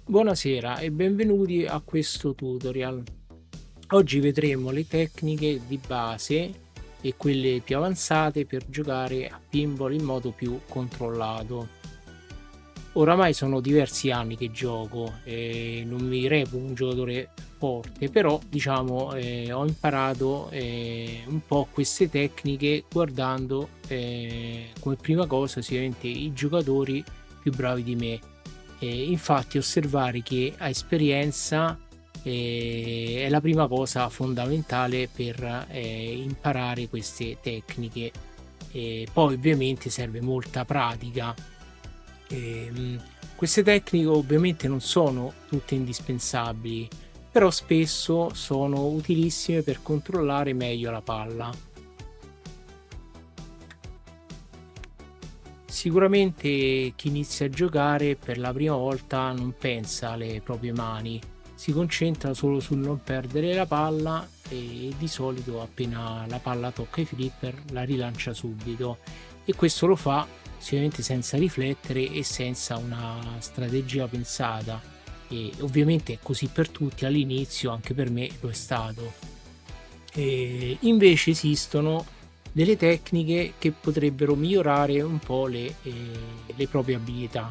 Buonasera e benvenuti a questo tutorial. Oggi vedremo le tecniche di base e quelle più avanzate per giocare a pinball in modo più controllato. Oramai sono diversi anni che gioco e non mi reputo un giocatore forte, però diciamo ho imparato un po' queste tecniche guardando come prima cosa sicuramente i giocatori più bravi di me. Infatti osservare chi ha esperienza, è la prima cosa fondamentale per, imparare queste tecniche. Poi ovviamente serve molta pratica. Queste tecniche ovviamente non sono tutte indispensabili, però spesso sono utilissime per controllare meglio la palla. Sicuramente chi inizia a giocare per la prima volta non pensa alle proprie mani, si concentra solo sul non perdere la palla e di solito appena la palla tocca i flipper la rilancia subito e questo lo fa sicuramente senza riflettere e senza una strategia pensata e ovviamente è così per tutti all'inizio, anche per me lo è stato. Invece esistono delle tecniche che potrebbero migliorare un po' le proprie abilità.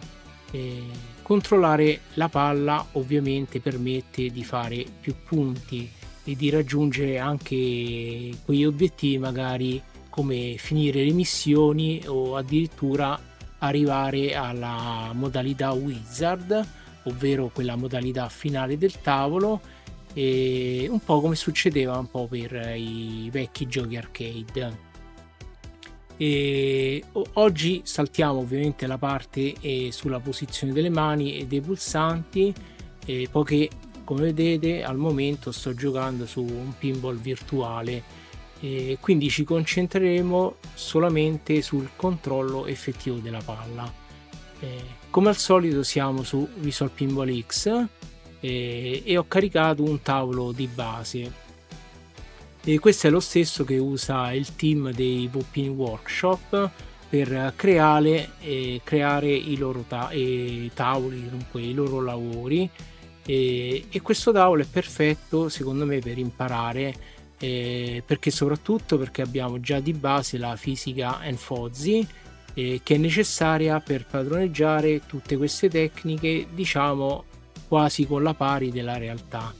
Controllare la palla ovviamente permette di fare più punti e di raggiungere anche quegli obiettivi magari come finire le missioni o addirittura arrivare alla modalità wizard, ovvero quella modalità finale del tavolo, un po' come succedeva un po' per i vecchi giochi arcade. Oggi saltiamo ovviamente la parte sulla posizione delle mani e dei pulsanti, poiché come vedete al momento sto giocando su un pinball virtuale e quindi ci concentreremo solamente sul controllo effettivo della palla. Come al solito siamo su Visual Pinball X e ho caricato un tavolo di base. E questo è lo stesso che usa il team dei Vupin Workshop per creare i loro tavoli, dunque i loro lavori. E questo tavolo è perfetto secondo me per imparare, perché soprattutto perché abbiamo già di base la fisica Enfozi, che è necessaria per padroneggiare tutte queste tecniche, diciamo quasi con la pari della realtà.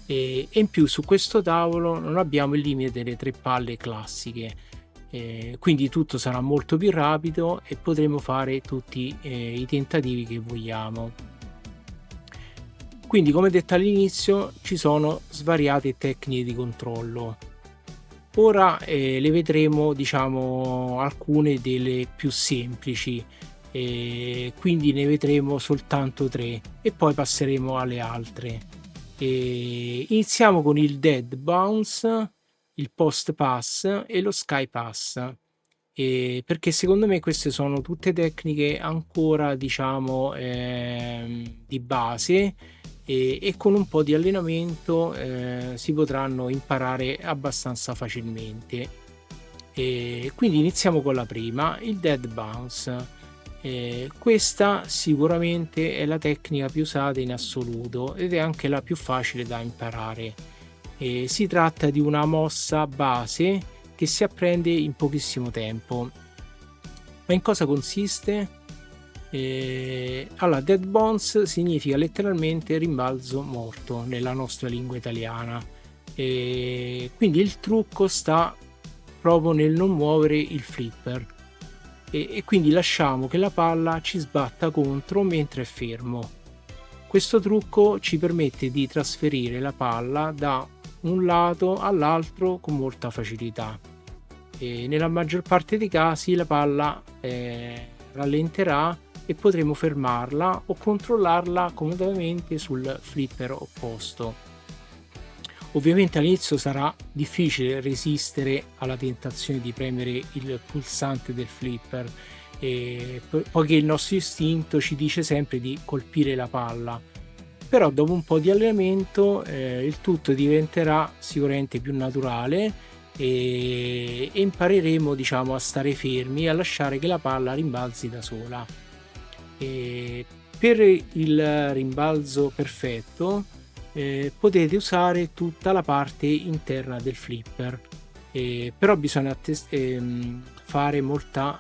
E in più su questo tavolo non abbiamo il limite delle 3 palle classiche, quindi tutto sarà molto più rapido e potremo fare tutti i tentativi che vogliamo. Quindi come detto all'inizio ci sono svariate tecniche di controllo. Ora le vedremo, diciamo, alcune delle più semplici, quindi ne vedremo soltanto 3 e poi passeremo alle altre. Iniziamo con il dead bounce, il post pass e lo sky pass, perché secondo me queste sono tutte tecniche ancora diciamo di base e con un po' di allenamento si potranno imparare abbastanza facilmente. Quindi iniziamo con la prima, il dead bounce. Questa sicuramente è la tecnica più usata in assoluto ed è anche la più facile da imparare. Si tratta di una mossa base che si apprende in pochissimo tempo. Ma in cosa consiste? Allora, dead bounce significa letteralmente rimbalzo morto nella nostra lingua italiana. Quindi il trucco sta proprio nel non muovere il flipper e quindi lasciamo che la palla ci sbatta contro mentre è fermo. Questo trucco ci permette di trasferire la palla da un lato all'altro con molta facilità. Nella maggior parte dei casi la palla rallenterà e potremo fermarla o controllarla comodamente sul flipper opposto. Ovviamente all'inizio sarà difficile resistere alla tentazione di premere il pulsante del flipper, poiché il nostro istinto ci dice sempre di colpire la palla, però dopo un po' di allenamento il tutto diventerà sicuramente più naturale e impareremo, diciamo, a stare fermi e a lasciare che la palla rimbalzi da sola. Per il rimbalzo perfetto potete usare tutta la parte interna del flipper, però bisogna prestare molta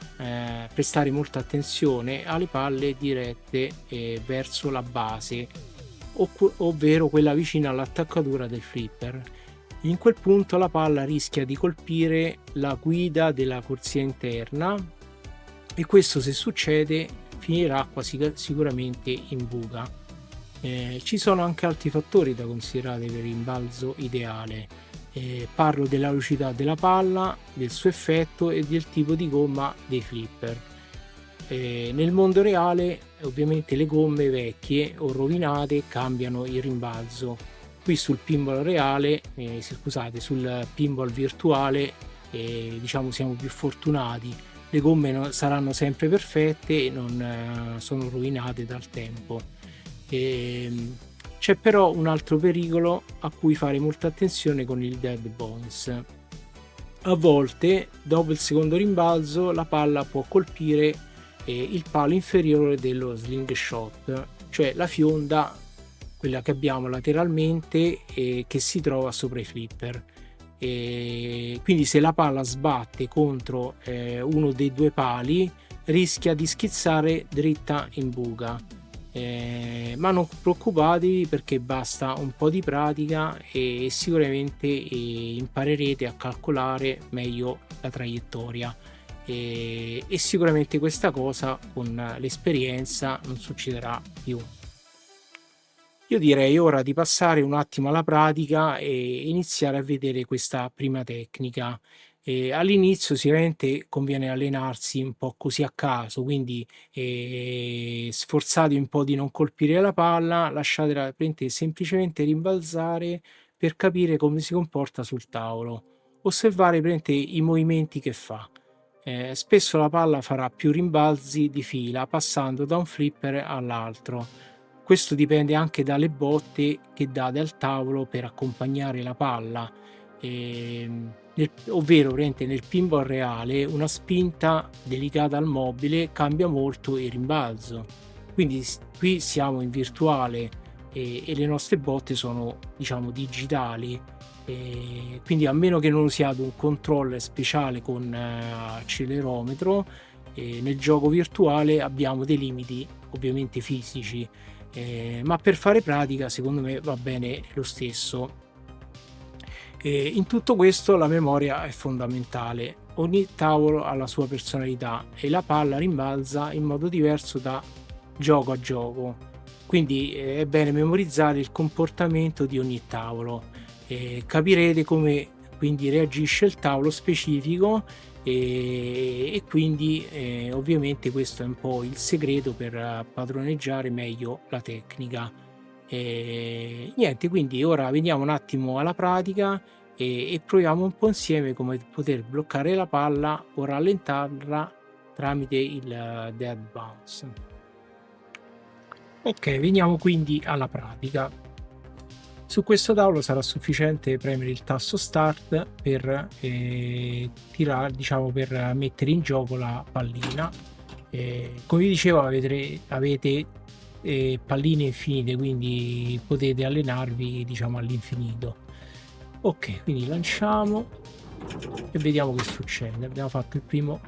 attenzione alle palle dirette verso la base, ovvero quella vicina all'attaccatura del flipper. In quel punto la palla rischia di colpire la guida della corsia interna e questo, se succede, finirà quasi sicuramente in buca. Ci sono anche altri fattori da considerare per il rimbalzo ideale. Parlo della velocità della palla, del suo effetto e del tipo di gomma dei flipper. Nel mondo reale ovviamente le gomme vecchie o rovinate cambiano il rimbalzo. Qui sul pinball reale, sul pinball virtuale, diciamo siamo più fortunati. Le gomme saranno sempre perfette e non sono rovinate dal tempo. C'è però un altro pericolo a cui fare molta attenzione con il dead bounce. A volte, dopo il secondo rimbalzo, la palla può colpire il palo inferiore dello slingshot, cioè la fionda, quella che abbiamo lateralmente e che si trova sopra i flipper. Quindi se la palla sbatte contro uno dei due pali, rischia di schizzare dritta in buca. Ma non preoccupatevi, perché basta un po' di pratica e sicuramente imparerete a calcolare meglio la traiettoria, e sicuramente questa cosa con l'esperienza non succederà più. Io direi ora di passare un attimo alla pratica e iniziare a vedere questa prima tecnica. All'inizio sicuramente conviene allenarsi un po' così a caso, quindi sforzatevi un po' di non colpire la palla, lasciatela semplicemente rimbalzare per capire come si comporta sul tavolo. Osservare i movimenti che fa. Spesso la palla farà più rimbalzi di fila passando da un flipper all'altro. Questo dipende anche dalle botte che date al tavolo per accompagnare la palla. Ovvero nel pinball reale una spinta delicata al mobile cambia molto il rimbalzo. Quindi qui siamo in virtuale e le nostre botte sono, diciamo, digitali. Quindi a meno che non usiate un controller speciale con accelerometro, nel gioco virtuale abbiamo dei limiti ovviamente fisici. Ma per fare pratica secondo me va bene lo stesso. In tutto questo la memoria è fondamentale. Ogni tavolo ha la sua personalità e la palla rimbalza in modo diverso da gioco a gioco, quindi è bene memorizzare il comportamento di ogni tavolo. Capirete come quindi reagisce il tavolo specifico e quindi ovviamente questo è un po' il segreto per padroneggiare meglio la tecnica. Niente, quindi ora veniamo un attimo alla pratica e proviamo un po' insieme come poter bloccare la palla o rallentarla tramite il dead bounce. Ok, veniamo quindi alla pratica. Su questo tavolo sarà sufficiente premere il tasto start per tirare, diciamo, per mettere in gioco la pallina. Come vi dicevo, avete palline infinite, quindi potete allenarvi, diciamo, all'infinito. Ok, quindi lanciamo e vediamo che succede. Abbiamo fatto il primo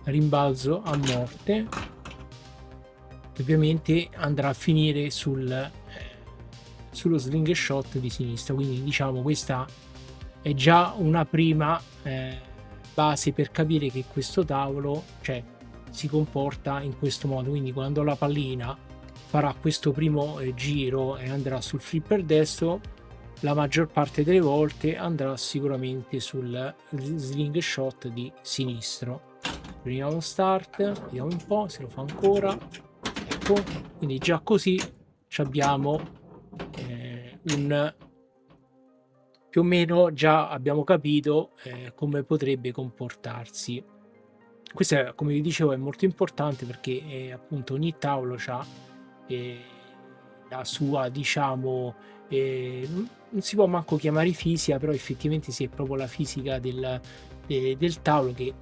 rimbalzo a morte, che ovviamente andrà a finire sullo slingshot di sinistra, quindi diciamo questa è già una prima base per capire che questo tavolo, cioè, si comporta in questo modo. Quindi quando la pallina farà questo primo giro e andrà sul flipper destro, la maggior parte delle volte andrà sicuramente sul slingshot di sinistro. Prendiamo start, vediamo un po' se lo fa ancora. Ecco, quindi già così abbiamo più o meno già abbiamo capito come potrebbe comportarsi. Questo è, come vi dicevo, è molto importante perché appunto ogni tavolo ha la sua, diciamo, non si può manco chiamare fisica, però effettivamente sì, è proprio la fisica del tavolo che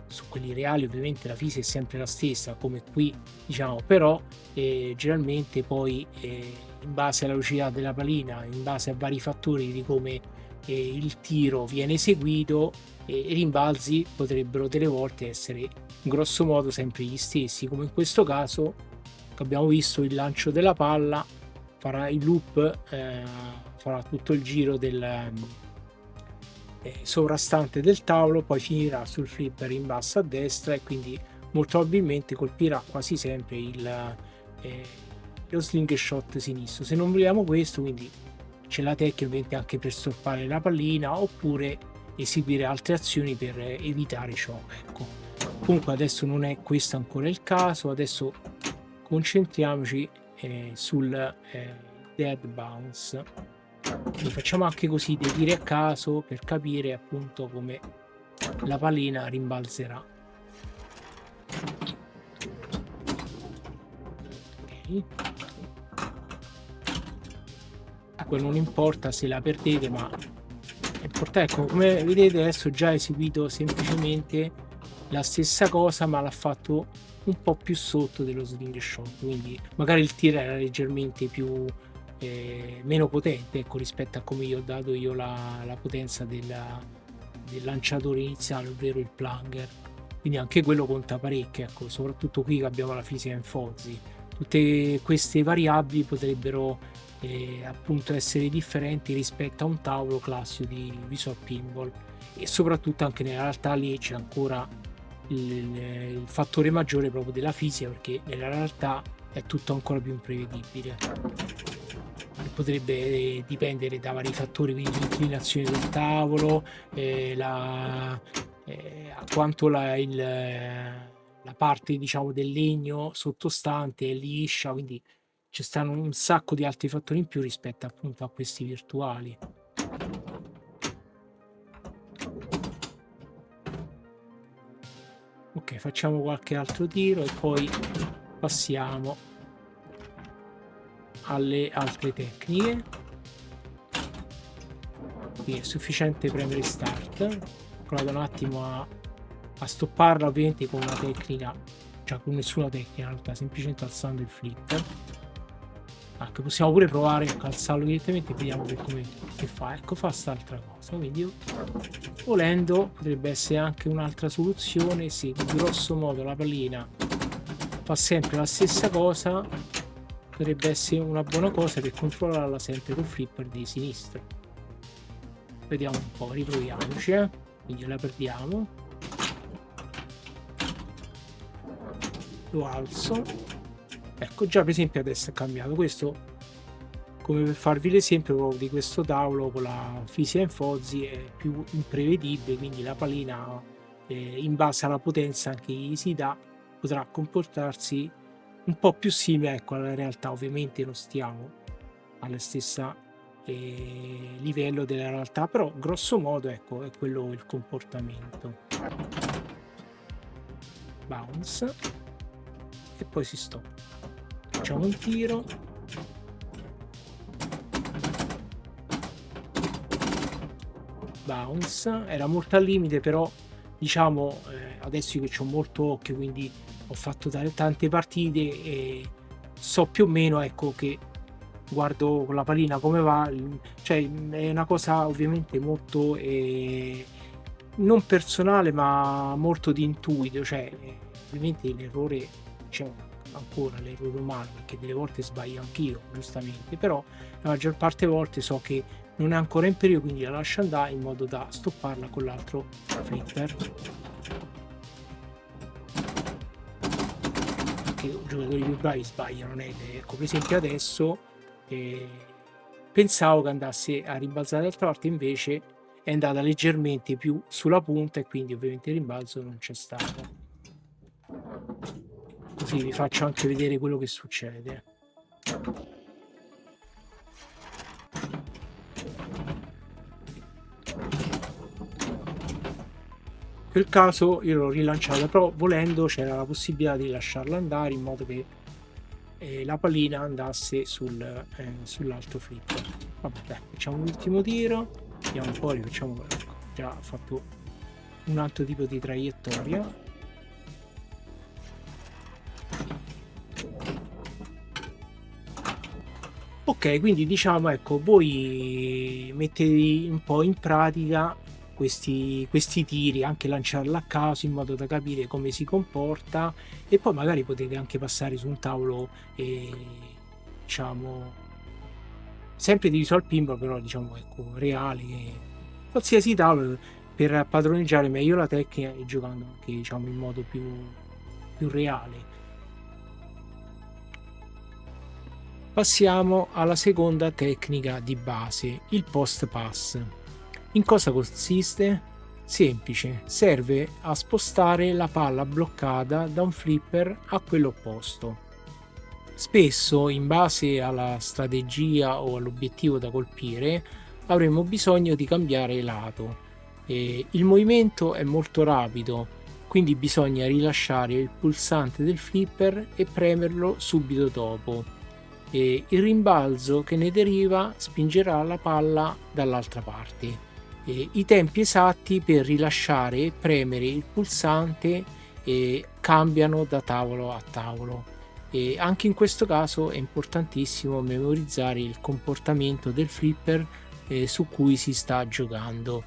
su quelli reali ovviamente la fisica è sempre la stessa come qui, diciamo, però generalmente poi in base alla velocità della pallina, in base a vari fattori di come il tiro viene eseguito, i rimbalzi potrebbero delle volte essere grosso modo sempre gli stessi, come in questo caso che abbiamo visto il lancio della palla, farà il loop, farà tutto il giro del sovrastante del tavolo, poi finirà sul flipper in basso a destra e quindi molto probabilmente colpirà quasi sempre lo slingshot sinistro. Se non vogliamo questo, quindi c'è la tecnica ovviamente anche per stoppare la pallina oppure eseguire altre azioni per evitare ciò, ecco. Comunque adesso non è questo ancora il caso, adesso concentriamoci sul dead bounce. Lo facciamo anche così dei tiri a caso per capire appunto come la pallina rimbalzerà. Okay. Non importa se la perdete, ma è importante, ecco, come vedete adesso già eseguito semplicemente la stessa cosa ma l'ha fatto un po' più sotto dello slingshot, quindi magari il tiro era leggermente più meno potente, ecco, rispetto a come io ho dato la potenza del lanciatore iniziale, ovvero il plunger, quindi anche quello conta parecchio, ecco, soprattutto qui che abbiamo la fisica in Fozzi. Tutte queste variabili potrebbero appunto essere differenti rispetto a un tavolo classico di Visual Pinball, e soprattutto anche nella realtà lì c'è ancora il fattore maggiore proprio della fisica, perché nella realtà è tutto ancora più imprevedibile, potrebbe dipendere da vari fattori, quindi l'inclinazione del tavolo, a quanto la parte diciamo del legno sottostante è liscia, quindi ci stanno un sacco di altri fattori in più rispetto appunto a questi virtuali. Ok, facciamo qualche altro tiro e poi passiamo alle altre tecniche. Quindi è sufficiente premere start, provate un attimo a stopparla ovviamente con una tecnica, cioè con nessuna tecnica in realtà, semplicemente alzando il flipper. Anche possiamo pure provare a alzarlo direttamente e vediamo che fa. Ecco, fa quest'altra cosa, quindi volendo potrebbe essere anche un'altra soluzione se grosso modo la pallina fa sempre la stessa cosa, potrebbe essere una buona cosa per controllarla sempre col flipper di sinistra. Vediamo un po', riproviamoci, quindi la perdiamo, lo alzo, ecco, già per esempio adesso è cambiato. Questo come per farvi l'esempio proprio di questo tavolo con la fisica in Fozzi è più imprevedibile, quindi la pallina in base alla potenza che gli si dà potrà comportarsi un po' più simile, ecco, alla realtà. Ovviamente non stiamo alla stessa livello della realtà, però grosso modo ecco è quello il comportamento. Bounce e poi si stoppa, facciamo un tiro, bounce, era molto al limite, però diciamo adesso che ho molto occhio, quindi ho fatto tante partite e so più o meno, ecco, che guardo con la pallina come va, cioè è una cosa ovviamente molto non personale ma molto di intuito, cioè ovviamente l'errore c'è ancora, l'errore umano, perché delle volte sbaglio anch'io giustamente, però la maggior parte delle volte so che non è ancora in periodo, quindi la lascio andare in modo da stopparla con l'altro flipper. Anche i giocatori più bravi sbagliano, ecco, per esempio adesso pensavo che andasse a rimbalzare dall'altra parte, invece è andata leggermente più sulla punta e quindi ovviamente il rimbalzo non c'è stato. Così vi faccio anche vedere quello che succede. In quel caso io l'ho rilanciata, però volendo c'era la possibilità di lasciarla andare in modo che la pallina andasse sull'altro flipper. Vabbè, dai, facciamo l'ultimo tiro, vediamo un po', rifacciamo, ecco, già fatto un altro tipo di traiettoria. Ok, quindi diciamo, ecco, voi mettete un po' in pratica questi tiri, anche lanciarla a caso in modo da capire come si comporta, e poi magari potete anche passare su un tavolo, diciamo, sempre di visual pinball, però diciamo, ecco, reali, qualsiasi tavolo, per padroneggiare meglio la tecnica e giocando anche, diciamo, in modo più reale. Passiamo alla seconda tecnica di base, il post pass. In cosa consiste? Semplice, serve a spostare la palla bloccata da un flipper a quello opposto. Spesso, in base alla strategia o all'obiettivo da colpire, avremo bisogno di cambiare lato. Il movimento è molto rapido, quindi bisogna rilasciare il pulsante del flipper e premerlo subito dopo. Il rimbalzo che ne deriva spingerà la palla dall'altra parte. I tempi esatti per rilasciare e premere il pulsante cambiano da tavolo a tavolo. Anche in questo caso è importantissimo memorizzare il comportamento del flipper su cui si sta giocando.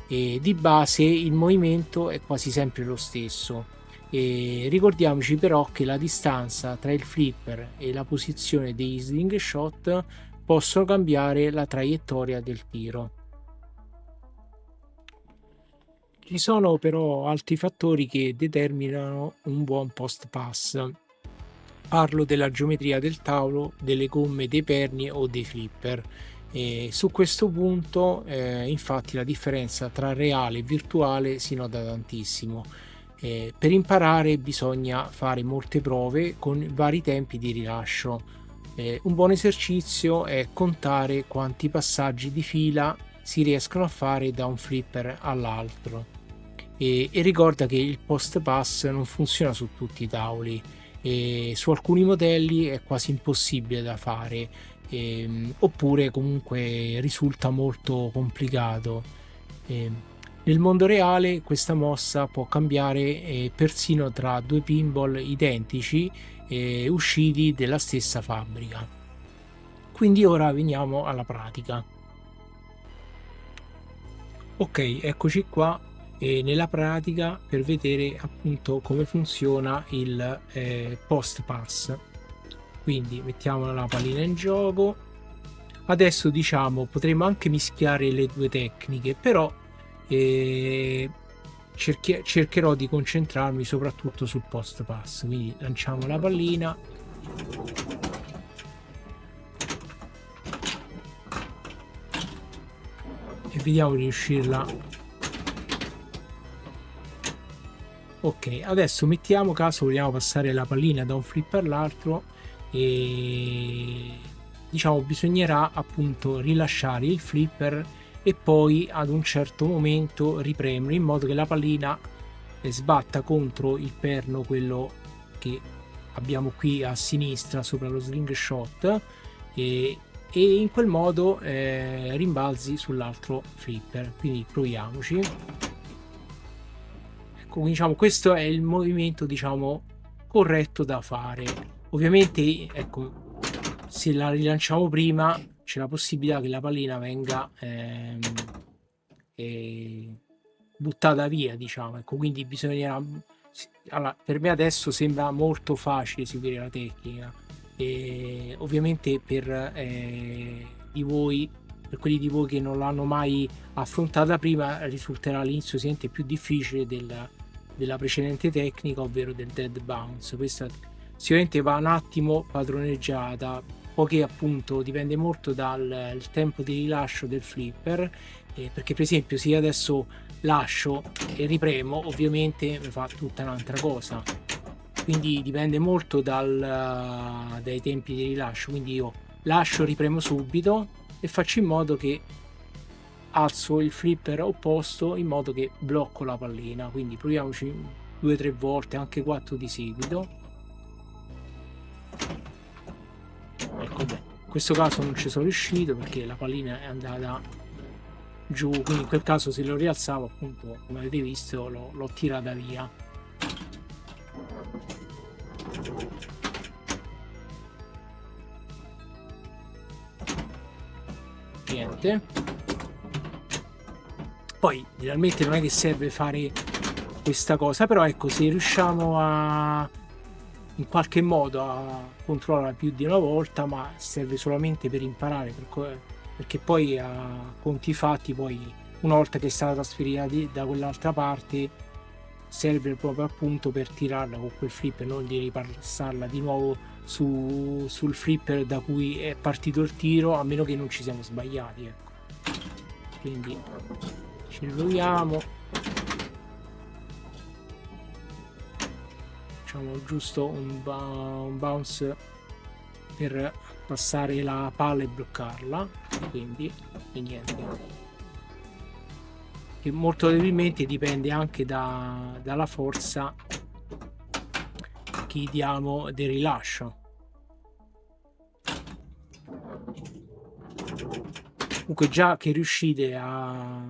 Di base il movimento è quasi sempre lo stesso. Ricordiamoci però che la distanza tra il flipper e la posizione dei slingshot possono cambiare la traiettoria del tiro. Ci sono però altri fattori che determinano un buon post pass. Parlo della geometria del tavolo, delle gomme dei perni o dei flipper. Su questo punto infatti la differenza tra reale e virtuale si nota tantissimo. Per imparare bisogna fare molte prove con vari tempi di rilascio. Un buon esercizio è contare quanti passaggi di fila si riescono a fare da un flipper all'altro. E ricorda che il post pass non funziona su tutti i tavoli. Su alcuni modelli è quasi impossibile da fare, oppure comunque risulta molto complicato. Nel mondo reale questa mossa può cambiare persino tra due pinball identici usciti dalla stessa fabbrica. Quindi ora veniamo alla pratica. Ok, eccoci qua nella pratica per vedere appunto come funziona il post pass. Quindi mettiamo la pallina in gioco. Adesso diciamo potremmo anche mischiare le due tecniche, però cercherò di concentrarmi soprattutto sul post pass. Quindi lanciamo la pallina, e vediamo di riuscirla. Ok, adesso mettiamo caso vogliamo passare la pallina da un flipper all'altro, e diciamo bisognerà appunto rilasciare il flipper e poi ad un certo momento ripremere in modo che la pallina sbatta contro il perno, quello che abbiamo qui a sinistra sopra lo slingshot, e in quel modo rimbalzi sull'altro flipper. Quindi proviamoci. Ecco, diciamo questo è il movimento diciamo corretto da fare. Ovviamente ecco, se la rilanciamo prima c'è la possibilità che la pallina venga buttata via, diciamo. Ecco, quindi bisognerà, allora, per me adesso sembra molto facile seguire la tecnica, e ovviamente per quelli di voi che non l'hanno mai affrontata prima risulterà all'inizio sicuramente più difficile della precedente tecnica, ovvero del dead bounce. Questa sicuramente va un attimo padroneggiata, poiché appunto dipende molto dal tempo di rilascio del flipper, perché per esempio se io adesso lascio e ripremo ovviamente mi fa tutta un'altra cosa, quindi dipende molto dai tempi di rilascio. Quindi io lascio, ripremo subito e faccio in modo che alzo il flipper opposto in modo che blocco la pallina. Quindi proviamoci 2-3 volte, anche 4 di seguito. Ecco, beh, in questo caso non ci sono riuscito perché la pallina è andata giù, quindi in quel caso se lo rialzavo, appunto, come avete visto, l'ho tirata via. Niente. Poi realmente non è che serve fare questa cosa, però ecco, se riusciamo a in qualche modo a controllare più di una volta, ma serve solamente per imparare, perché poi a conti fatti, poi una volta che è stata trasferita da quell'altra parte, serve proprio appunto per tirarla con quel flipper, non di ripassarla di nuovo sul flipper da cui è partito il tiro, a meno che non ci siamo sbagliati, ecco. Quindi ci riproviamo. Facciamo giusto un bounce per passare la palla e bloccarla, quindi e niente, che molto probabilmente dipende anche dalla forza che diamo del rilascio. Comunque già che riuscite a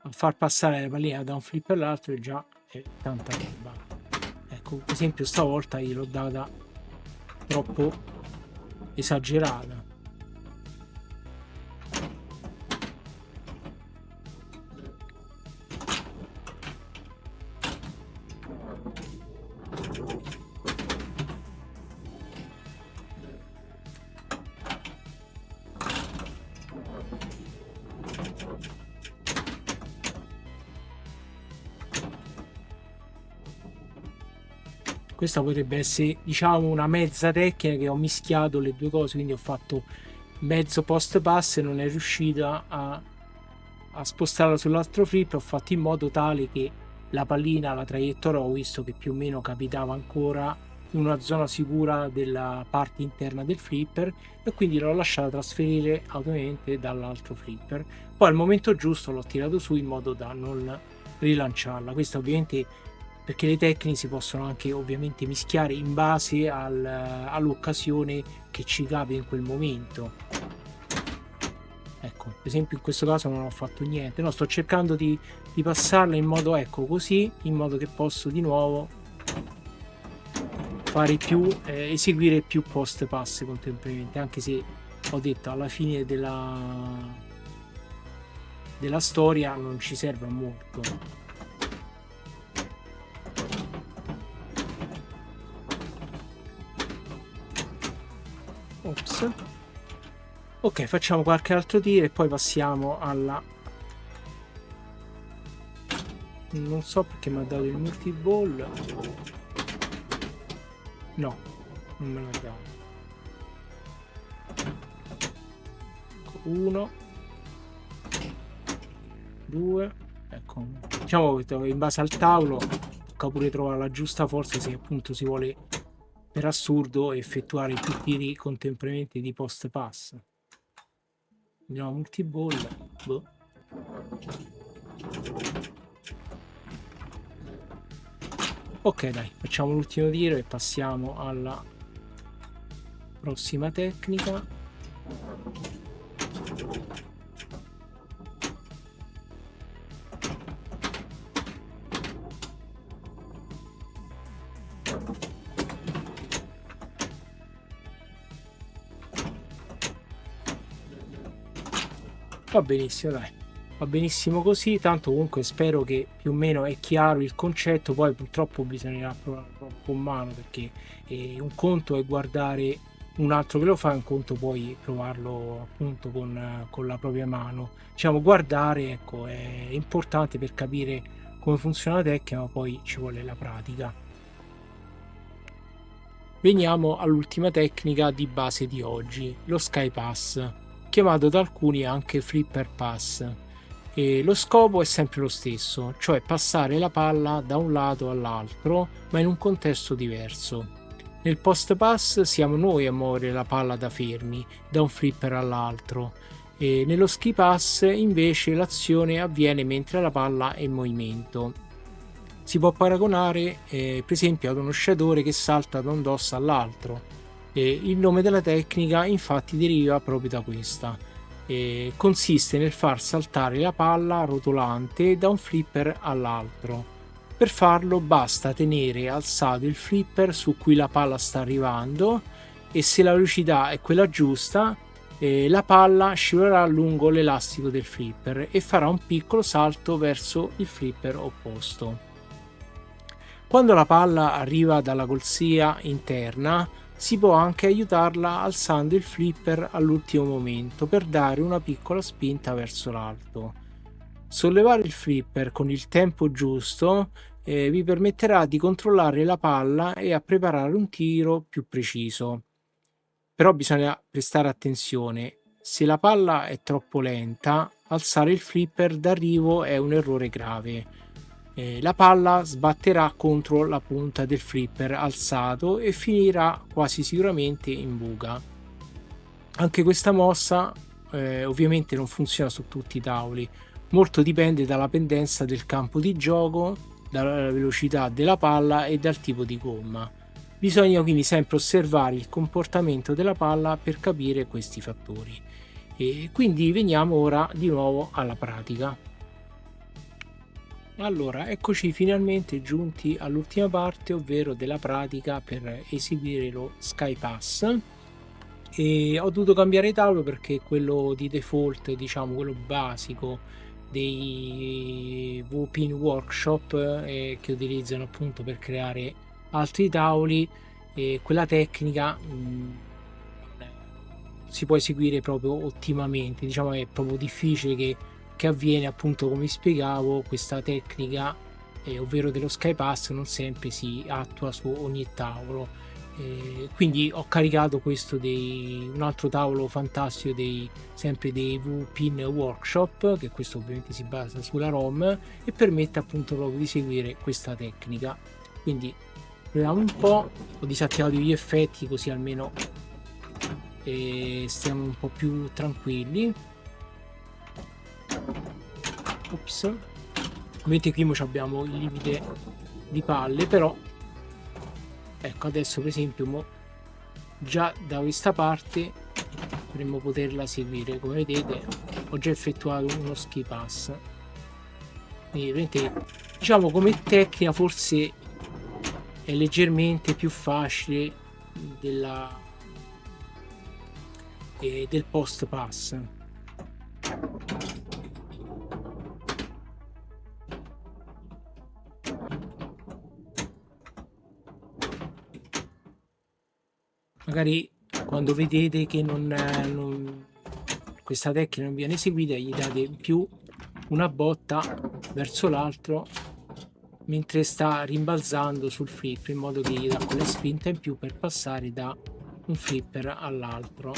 far passare la pallina da un flip all'altro già è tanta roba. Ecco, per esempio stavolta gliel'ho data troppo esagerata. Questa potrebbe essere, diciamo, una mezza tecnica che ho mischiato le due cose, quindi ho fatto mezzo post pass e non è riuscita a spostarla sull'altro flip, ho fatto in modo tale che la pallina, la traiettoria, ho visto che più o meno capitava ancora in una zona sicura della parte interna del flipper, e quindi l'ho lasciata trasferire automaticamente dall'altro flipper. Poi al momento giusto l'ho tirato su in modo da non rilanciarla. Questa ovviamente, perché le tecniche si possono anche ovviamente mischiare in base all'occasione che ci capita in quel momento. Ecco, per esempio in questo caso non ho fatto niente, no, sto cercando di passarla in modo, ecco, così, in modo che posso di nuovo fare eseguire più post pass contemporaneamente, anche se ho detto alla fine della storia non ci serve molto. Ops. Ok, facciamo qualche altro tiro e poi passiamo alla... Non so perché mi ha dato il multiball. No, non me l'ha dato. 1 2, ecco, diciamo che in base al tavolo tocca pure trovare la giusta forza se appunto si vuole per assurdo effettuare più tiri contemporaneamente di post pass. Andiamo a multiball. Boh. Ok, dai, facciamo l'ultimo tiro e passiamo alla prossima tecnica. Va benissimo, dai, va benissimo così, tanto comunque spero che più o meno è chiaro il concetto, poi purtroppo bisognerà provare con mano, perché un conto è guardare un altro che lo fa, un conto poi provarlo appunto con la propria mano. Diciamo, guardare, ecco, è importante per capire come funziona la tecnica, ma poi ci vuole la pratica. Veniamo all'ultima tecnica di base di oggi, lo Sky Pass, chiamato da alcuni anche Flipper Pass. E lo scopo è sempre lo stesso, cioè passare la palla da un lato all'altro, ma in un contesto diverso. Nel post pass siamo noi a muovere la palla da fermi, da un flipper all'altro, e nello ski pass invece l'azione avviene mentre la palla è in movimento. Si può paragonare per esempio ad uno sciatore che salta da un dosso all'altro. Il nome della tecnica infatti deriva proprio da questa. consiste nel far saltare la palla rotolante da un flipper all'altro. Per farlo basta tenere alzato il flipper su cui la palla sta arrivando e se la velocità è quella giusta, la palla scivolerà lungo l'elastico del flipper e farà un piccolo salto verso il flipper opposto. Quando la palla arriva dalla corsia interna, si può anche aiutarla alzando il flipper all'ultimo momento per dare una piccola spinta verso l'alto. Sollevare il flipper con il tempo giusto vi permetterà di controllare la palla e a preparare un tiro più preciso. Però bisogna prestare attenzione: se la palla è troppo lenta, alzare il flipper d'arrivo è un errore grave. La palla sbatterà contro la punta del flipper alzato e finirà quasi sicuramente in buca. Anche questa mossa ovviamente non funziona su tutti i tavoli, molto dipende dalla pendenza del campo di gioco, dalla velocità della palla e dal tipo di gomma. Bisogna quindi sempre osservare il comportamento della palla per capire questi fattori. E quindi veniamo ora di nuovo alla pratica. Allora, eccoci finalmente giunti all'ultima parte, ovvero della pratica per eseguire lo Sky Pass. E ho dovuto cambiare tavolo perché quello di default, diciamo quello basico dei VPin Workshop che utilizzano appunto per creare altri tavoli, quella tecnica si può eseguire proprio ottimamente, diciamo è proprio difficile che avviene appunto come spiegavo questa tecnica, ovvero dello Sky Pass non sempre si attua su ogni tavolo. Quindi ho caricato questo un altro tavolo fantastico sempre dei VPin Workshop, che questo ovviamente si basa sulla ROM e permette appunto proprio di seguire questa tecnica. Quindi proviamo un po', ho disattivato gli effetti così almeno stiamo un po' più tranquilli. Ops, ovviamente qui abbiamo il limite di palle, però ecco adesso per esempio già da questa parte dovremmo poterla seguire. Come vedete ho già effettuato uno ski pass, quindi vedete, diciamo come tecnica forse è leggermente più facile del post pass. Magari quando vedete che questa tecnica non viene eseguita, gli date in più una botta verso l'altro mentre sta rimbalzando sul flipper, in modo che gli dà quella spinta in più per passare da un flipper all'altro.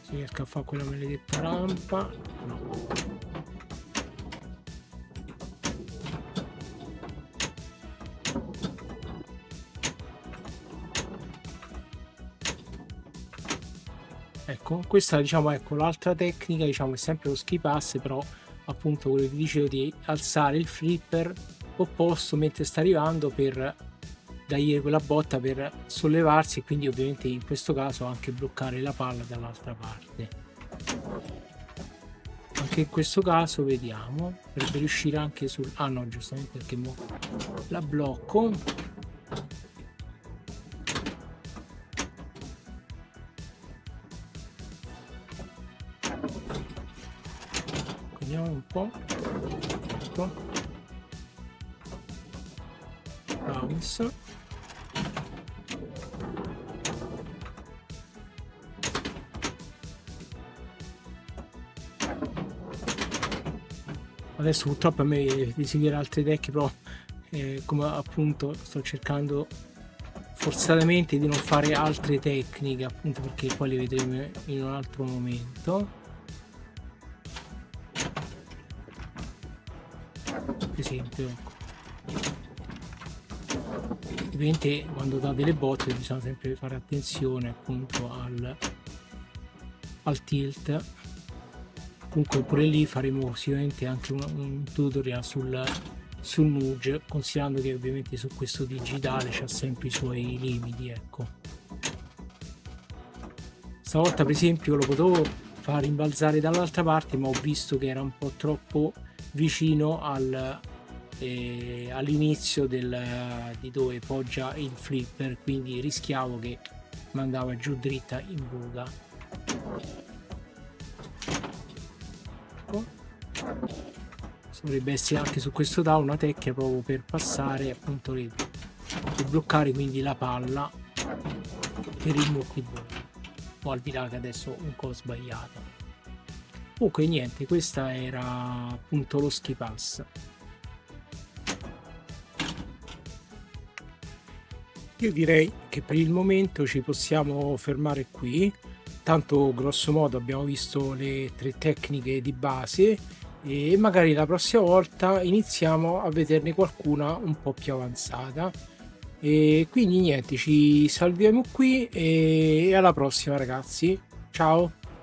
Se riesco a fare quella maledetta rampa, no. Ecco, questa diciamo, ecco, l'altra tecnica diciamo è sempre lo ski pass, però appunto quello che vi dicevo di alzare il flipper opposto mentre sta arrivando per dargli quella botta per sollevarsi e quindi ovviamente in questo caso anche bloccare la palla dall'altra parte. Anche in questo caso vediamo, potrebbe riuscire anche sul... ah no, giustamente perché la blocco. Vediamo un po'. Ecco. Bounce. Adesso purtroppo a me di seguire altre tecniche, però come appunto sto cercando forzatamente di non fare altre tecniche, appunto perché poi le vedremo in un altro momento. Per esempio, ovviamente quando dà delle botte bisogna sempre fare attenzione appunto al tilt. Comunque pure lì faremo sicuramente anche un tutorial sul Nuge, considerando che ovviamente su questo digitale c'ha sempre i suoi limiti, ecco. Stavolta per esempio lo potevo far rimbalzare dall'altra parte, ma ho visto che era un po' troppo vicino all'inizio di dove poggia il flipper, quindi rischiavo che mi andava giù dritta in buca. Dovrebbe essere anche su questo tavolo una tecnica proprio per passare appunto per bloccare quindi la palla per il multiball, o al di là che adesso un po' sbagliato. Comunque niente, questa era appunto lo ski pass. Io direi che per il momento ci possiamo fermare qui, tanto grosso modo abbiamo visto le 3 tecniche di base e magari la prossima volta iniziamo a vederne qualcuna un po' più avanzata. E quindi niente, ci salviamo qui e alla prossima ragazzi, ciao.